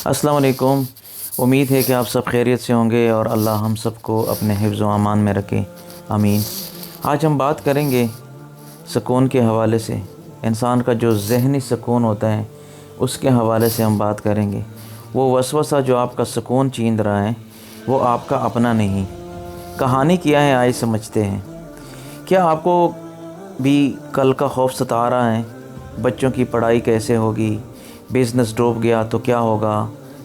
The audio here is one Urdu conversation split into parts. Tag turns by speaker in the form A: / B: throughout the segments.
A: السلام علیکم۔ امید ہے کہ آپ سب خیریت سے ہوں گے اور اللہ ہم سب کو اپنے حفظ و امان میں رکھے، آمین۔ آج ہم بات کریں گے سکون کے حوالے سے، انسان کا جو ذہنی سکون ہوتا ہے اس کے حوالے سے ہم بات کریں گے۔ وہ وسوسہ جو آپ کا سکون چھین رہا ہے وہ آپ کا اپنا نہیں۔ کہانی کیا ہے آئے سمجھتے ہیں۔ کیا آپ کو بھی کل کا خوف ستا رہا ہے؟ بچوں کی پڑھائی کیسے ہوگی؟ بزنس ڈوب گیا تو کیا ہوگا؟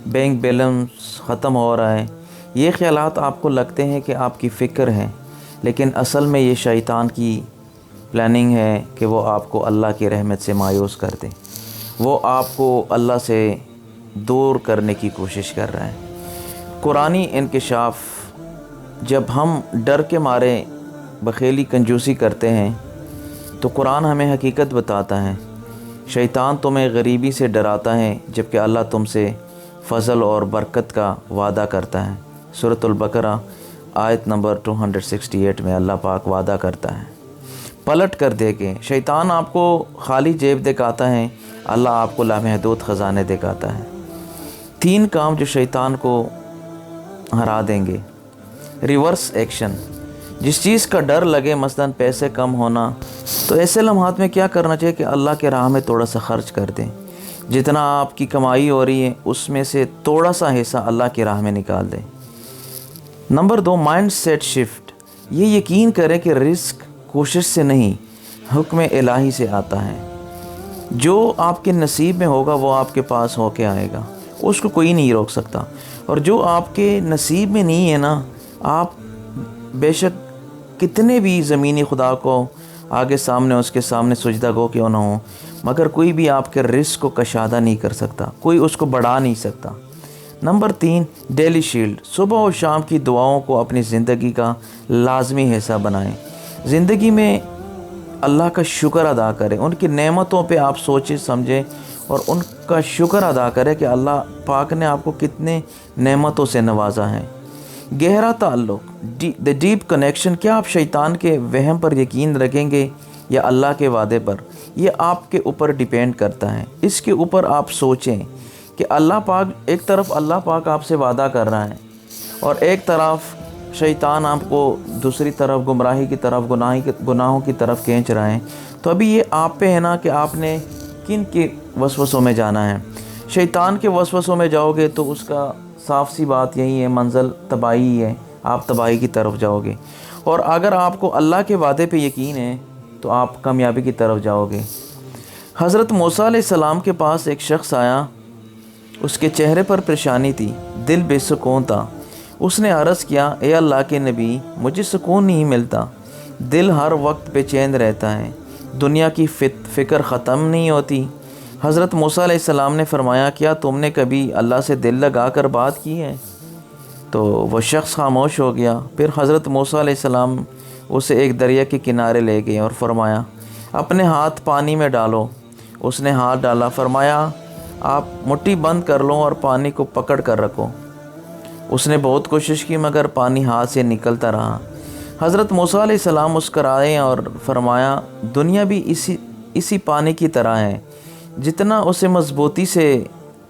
A: بینک بیلنس ختم ہو رہا ہے۔ یہ خیالات آپ کو لگتے ہیں کہ آپ کی فکر ہے، لیکن اصل میں یہ شیطان کی پلاننگ ہے کہ وہ آپ کو اللہ کی رحمت سے مایوس کر دے۔ وہ آپ کو اللہ سے دور کرنے کی کوشش کر رہا ہے۔ قرآنی انکشاف: جب ہم ڈر کے مارے بخیلی کنجوسی کرتے ہیں تو قرآن ہمیں حقیقت بتاتا ہے۔ شیطان تمہیں غریبی سے ڈراتا ہے جبکہ اللہ تم سے فضل اور برکت کا وعدہ کرتا ہے۔ سورۃ البقرہ آیت نمبر 268 میں اللہ پاک وعدہ کرتا ہے، پلٹ کر دیکھیں، شیطان آپ کو خالی جیب دکھاتا ہے، اللہ آپ کو لامحدود خزانے دکھاتا ہے۔ 3 کام جو شیطان کو ہرا دیں گے۔ ریورس ایکشن: جس چیز کا ڈر لگے، مثلاً پیسے کم ہونا، تو ایسے لمحات میں کیا کرنا چاہیے کہ اللہ کے راہ میں تھوڑا سا خرچ کر دیں۔ جتنا آپ کی کمائی ہو رہی ہے اس میں سے تھوڑا سا حصہ اللہ کی راہ میں نکال دیں۔ نمبر 2، مائنڈ سیٹ شفٹ: یہ یقین کریں کہ رزق کوشش سے نہیں، حکم الہی سے آتا ہے۔ جو آپ کے نصیب میں ہوگا وہ آپ کے پاس ہو کے آئے گا، اس کو کوئی نہیں روک سکتا۔ اور جو آپ کے نصیب میں نہیں ہے نا، آپ بے شک کتنے بھی زمینی خدا کو آگے سامنے اس کے سامنے سجدہ گو کیوں نہ ہو، مگر کوئی بھی آپ کے رزق کو کشادہ نہیں کر سکتا، کوئی اس کو بڑھا نہیں سکتا۔ نمبر 3، ڈیلی شیلڈ: صبح اور شام کی دعاؤں کو اپنی زندگی کا لازمی حصہ بنائیں۔ زندگی میں اللہ کا شکر ادا کریں، ان کی نعمتوں پہ آپ سوچیں سمجھیں اور ان کا شکر ادا کریں کہ اللہ پاک نے آپ کو کتنے نعمتوں سے نوازا ہے۔ گہرا تعلق: دی ڈیپ کنیکشن: کیا آپ شیطان کے وہم پر یقین رکھیں گے یا اللہ کے وعدے پر؟ یہ آپ کے اوپر ڈیپینڈ کرتا ہے۔ اس کے اوپر آپ سوچیں کہ اللہ پاک، ایک طرف اللہ پاک آپ سے وعدہ کر رہا ہے اور ایک طرف شیطان آپ کو دوسری طرف گمراہی کی طرف، گناہوں کی طرف کھینچ رہا ہے۔ تو ابھی یہ آپ پہ ہے نا کہ آپ نے کن کے وسوسوں میں جانا ہے۔ شیطان کے وسوسوں میں جاؤ گے تو اس کا صاف سی بات یہی ہے، منزل تباہی ہے، آپ تباہی کی طرف جاؤ گے۔ اور اگر آپ کو اللہ کے وعدے پہ یقین ہے تو آپ کامیابی کی طرف جاؤ گے۔ حضرت موسیٰ علیہ السلام کے پاس ایک شخص آیا، اس کے چہرے پر پریشانی تھی، دل بے سکون تھا۔ اس نے عرض کیا، اے اللہ کے نبی، مجھے سکون نہیں ملتا، دل ہر وقت بے چین رہتا ہے، دنیا کی فکر ختم نہیں ہوتی۔ حضرت موسیٰ علیہ السلام نے فرمایا، کیا تم نے کبھی اللہ سے دل لگا کر بات کی ہے؟ تو وہ شخص خاموش ہو گیا۔ پھر حضرت موسیٰ علیہ السلام اسے ایک دریا کے کنارے لے گئے اور فرمایا، اپنے ہاتھ پانی میں ڈالو۔ اس نے ہاتھ ڈالا، فرمایا، آپ مٹھی بند کر لو اور پانی کو پکڑ کر رکھو۔ اس نے بہت کوشش کی مگر پانی ہاتھ سے نکلتا رہا۔ حضرت موسیٰ علیہ السلام مسکرائے اور فرمایا، دنیا بھی اسی پانی کی طرح ہے، جتنا اسے مضبوطی سے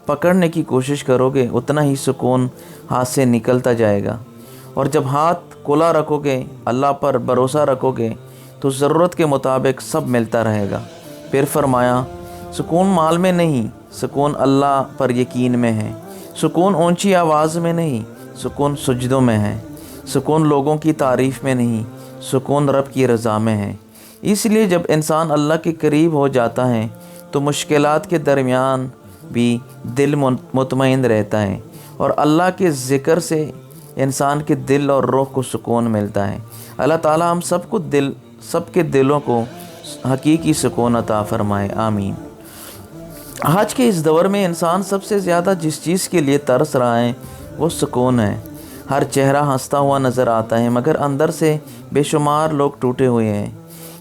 A: پکڑنے کی کوشش کرو گے اتنا ہی سکون ہاتھ سے نکلتا جائے گا، اور جب ہاتھ کھلا رکھو گے، اللہ پر بھروسہ رکھو گے تو ضرورت کے مطابق سب ملتا رہے گا۔ پھر فرمایا، سکون مال میں نہیں، سکون اللہ پر یقین میں ہے، سکون اونچی آواز میں نہیں، سکون سجدوں میں ہے، سکون لوگوں کی تعریف میں نہیں، سکون رب کی رضا میں ہے۔ اس لیے جب انسان اللہ کے قریب ہو جاتا ہے تو مشکلات کے درمیان بھی دل مطمئن رہتا ہے، اور اللہ کے ذکر سے انسان کے دل اور روح کو سکون ملتا ہے۔ اللہ تعالی ہم سب کے دلوں کو حقیقی سکون عطا فرمائے، آمین۔ آج کے اس دور میں انسان سب سے زیادہ جس چیز کے لیے ترس رہا ہے وہ سکون ہے۔ ہر چہرہ ہنستا ہوا نظر آتا ہے مگر اندر سے بے شمار لوگ ٹوٹے ہوئے ہیں۔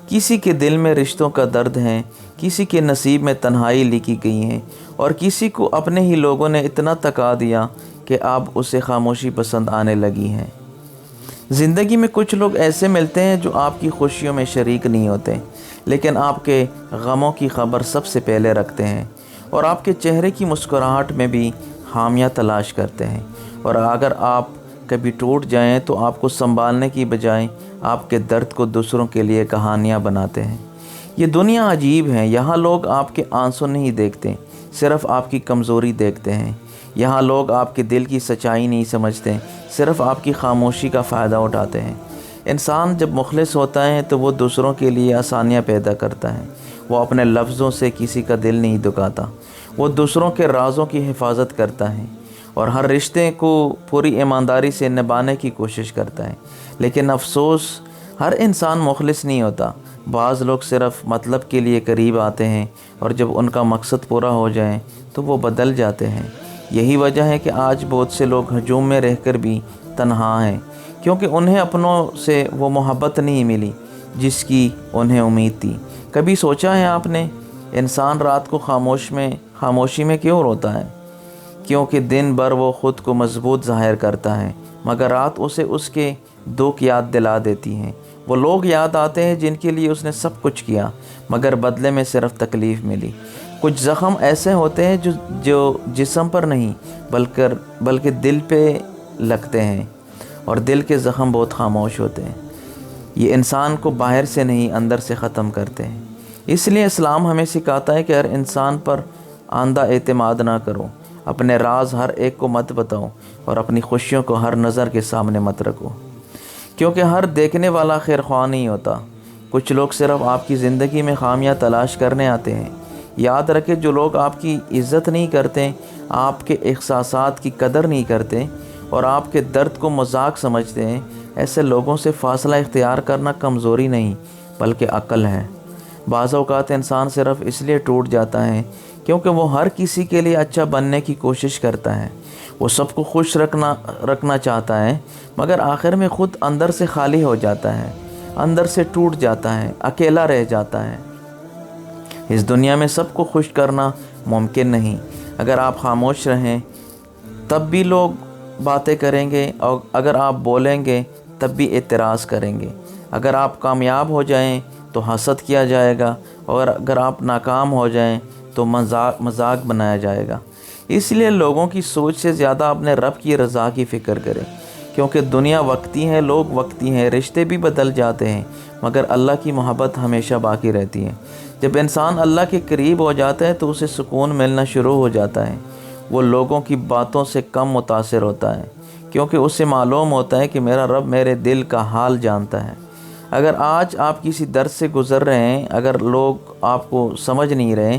A: کسی کے دل میں رشتوں کا درد ہے، کسی کے نصیب میں تنہائی لکھی گئی ہے، اور کسی کو اپنے ہی لوگوں نے اتنا تکا دیا کہ اب اسے خاموشی پسند آنے لگی ہے۔ زندگی میں کچھ لوگ ایسے ملتے ہیں جو آپ کی خوشیوں میں شریک نہیں ہوتے، لیکن آپ کے غموں کی خبر سب سے پہلے رکھتے ہیں، اور آپ کے چہرے کی مسکراہٹ میں بھی خامیاں تلاش کرتے ہیں، اور اگر آپ کبھی ٹوٹ جائیں تو آپ کو سنبھالنے کی بجائے آپ کے درد کو دوسروں کے لیے کہانیاں بناتے ہیں۔ یہ دنیا عجیب ہے، یہاں لوگ آپ کے آنسو نہیں دیکھتے، صرف آپ کی کمزوری دیکھتے ہیں۔ یہاں لوگ آپ کے دل کی سچائی نہیں سمجھتے، صرف آپ کی خاموشی کا فائدہ اٹھاتے ہیں۔ انسان جب مخلص ہوتا ہے تو وہ دوسروں کے لیے آسانیاں پیدا کرتا ہے۔ وہ اپنے لفظوں سے کسی کا دل نہیں دکھاتا، وہ دوسروں کے رازوں کی حفاظت کرتا ہے اور ہر رشتے کو پوری ایمانداری سے نبھانے کی کوشش کرتا ہے۔ لیکن افسوس، ہر انسان مخلص نہیں ہوتا۔ بعض لوگ صرف مطلب کے لیے قریب آتے ہیں، اور جب ان کا مقصد پورا ہو جائے تو وہ بدل جاتے ہیں۔ یہی وجہ ہے کہ آج بہت سے لوگ ہجوم میں رہ کر بھی تنہا ہیں، کیونکہ انہیں اپنوں سے وہ محبت نہیں ملی جس کی انہیں امید تھی۔ کبھی سوچا ہے آپ نے، انسان رات کو خاموشی میں کیوں روتا ہے؟ کیونکہ دن بھر وہ خود کو مضبوط ظاہر کرتا ہے، مگر رات اسے اس کے دکھ یاد دلا دیتی ہیں۔ وہ لوگ یاد آتے ہیں جن کے لیے اس نے سب کچھ کیا، مگر بدلے میں صرف تکلیف ملی۔ کچھ زخم ایسے ہوتے ہیں جو جسم پر نہیں بلکہ دل پہ لگتے ہیں، اور دل کے زخم بہت خاموش ہوتے ہیں۔ یہ انسان کو باہر سے نہیں اندر سے ختم کرتے ہیں۔ اس لیے اسلام ہمیں سکھاتا ہے کہ ہر انسان پر آندھا اعتماد نہ کرو، اپنے راز ہر ایک کو مت بتاؤ، اور اپنی خوشیوں کو ہر نظر کے سامنے مت رکھو، کیونکہ ہر دیکھنے والا خیر خواہ نہیں ہوتا۔ کچھ لوگ صرف آپ کی زندگی میں خامیاں تلاش کرنے آتے ہیں۔ یاد رکھیں، جو لوگ آپ کی عزت نہیں کرتے، آپ کے احساسات کی قدر نہیں کرتے اور آپ کے درد کو مذاق سمجھتے ہیں، ایسے لوگوں سے فاصلہ اختیار کرنا کمزوری نہیں بلکہ عقل ہے۔ بعض اوقات انسان صرف اس لیے ٹوٹ جاتا ہے کیونکہ وہ ہر کسی کے لیے اچھا بننے کی کوشش کرتا ہے۔ وہ سب کو خوش رکھنا چاہتا ہے، مگر آخر میں خود اندر سے خالی ہو جاتا ہے، اندر سے ٹوٹ جاتا ہے، اکیلا رہ جاتا ہے۔ اس دنیا میں سب کو خوش کرنا ممکن نہیں۔ اگر آپ خاموش رہیں تب بھی لوگ باتیں کریں گے، اور اگر آپ بولیں گے تب بھی اعتراض کریں گے۔ اگر آپ کامیاب ہو جائیں تو حسد کیا جائے گا، اور اگر آپ ناکام ہو جائیں تو مذاق بنایا جائے گا۔ اس لیے لوگوں کی سوچ سے زیادہ اپنے رب کی رضا کی فکر کریں، کیونکہ دنیا وقتی ہے، لوگ وقتی ہیں، رشتے بھی بدل جاتے ہیں، مگر اللہ کی محبت ہمیشہ باقی رہتی ہے۔ جب انسان اللہ کے قریب ہو جاتا ہے تو اسے سکون ملنا شروع ہو جاتا ہے۔ وہ لوگوں کی باتوں سے کم متاثر ہوتا ہے، کیونکہ اسے معلوم ہوتا ہے کہ میرا رب میرے دل کا حال جانتا ہے۔ اگر آج آپ کسی درد سے گزر رہے ہیں، اگر لوگ آپ کو سمجھ نہیں رہے،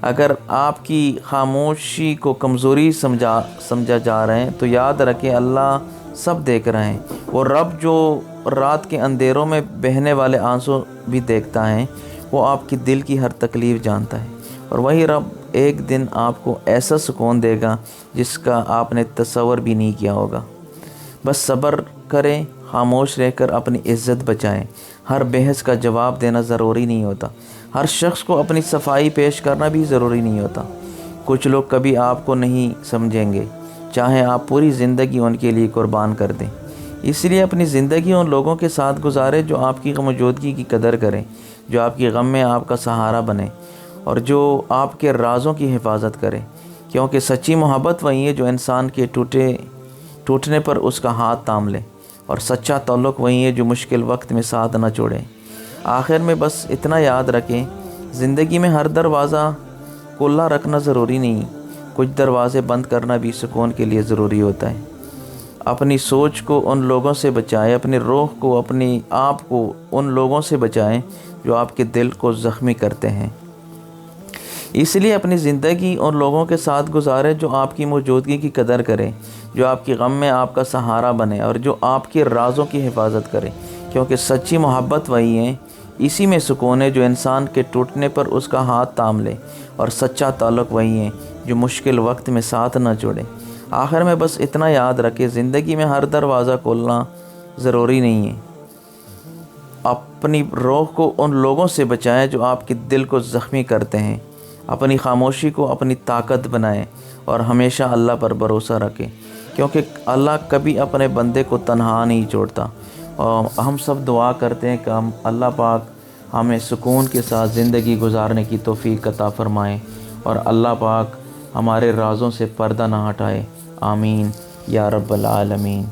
A: اگر آپ کی خاموشی کو کمزوری سمجھا جا رہے ہیں، تو یاد رکھیں، اللہ سب دیکھ رہے ہیں۔ وہ رب جو رات کے اندھیروں میں بہنے والے آنسو بھی دیکھتا ہے، وہ آپ کی دل کی ہر تکلیف جانتا ہے، اور وہی رب ایک دن آپ کو ایسا سکون دے گا جس کا آپ نے تصور بھی نہیں کیا ہوگا۔ بس صبر کریں، خاموش رہ کر اپنی عزت بچائیں۔ ہر بحث کا جواب دینا ضروری نہیں ہوتا، ہر شخص کو اپنی صفائی پیش کرنا بھی ضروری نہیں ہوتا۔ کچھ لوگ کبھی آپ کو نہیں سمجھیں گے، چاہے آپ پوری زندگی ان کے لیے قربان کر دیں۔ اس لیے اپنی زندگی ان لوگوں کے ساتھ گزاریں جو آپ کی موجودگی کی قدر کریں، جو آپ کی غم میں آپ کا سہارا بنے، اور جو آپ کے رازوں کی حفاظت کرے، کیونکہ سچی محبت وہی ہے جو انسان کے ٹوٹنے پر اس کا ہاتھ تھام لے، اور سچا تعلق وہی ہے جو مشکل وقت میں ساتھ نہ چھوڑے۔ آخر میں بس اتنا یاد رکھیں، زندگی میں ہر دروازہ کھلا رکھنا ضروری نہیں، کچھ دروازے بند کرنا بھی سکون کے لیے ضروری ہوتا ہے۔ اپنی سوچ کو ان لوگوں سے بچائیں، اپنی روح کو، اپنی آپ کو ان لوگوں سے بچائیں جو آپ کے دل کو زخمی کرتے ہیں۔ اس لیے اپنی زندگی ان لوگوں کے ساتھ گزاریں جو آپ کی موجودگی کی قدر کریں، جو آپ کی غم میں آپ کا سہارا بنے، اور جو آپ کے رازوں کی حفاظت کرے، کیونکہ سچی محبت وہی ہے، اسی میں سکون ہے جو انسان کے ٹوٹنے پر اس کا ہاتھ تھام لے، اور سچا تعلق وہی ہے جو مشکل وقت میں ساتھ نہ چھوڑے۔ آخر میں بس اتنا یاد رکھے، زندگی میں ہر دروازہ کھولنا ضروری نہیں ہے۔ اپنی روح کو ان لوگوں سے بچائیں جو آپ کے دل کو زخمی کرتے ہیں، اپنی خاموشی کو اپنی طاقت بنائیں، اور ہمیشہ اللہ پر بھروسہ رکھیں، کیونکہ اللہ کبھی اپنے بندے کو تنہا نہیں چھوڑتا۔ اور ہم سب دعا کرتے ہیں کہ اللہ پاک ہمیں سکون کے ساتھ زندگی گزارنے کی توفیق عطا فرمائیں، اور اللہ پاک ہمارے رازوں سے پردہ نہ ہٹائے، آمین یا رب العالمین۔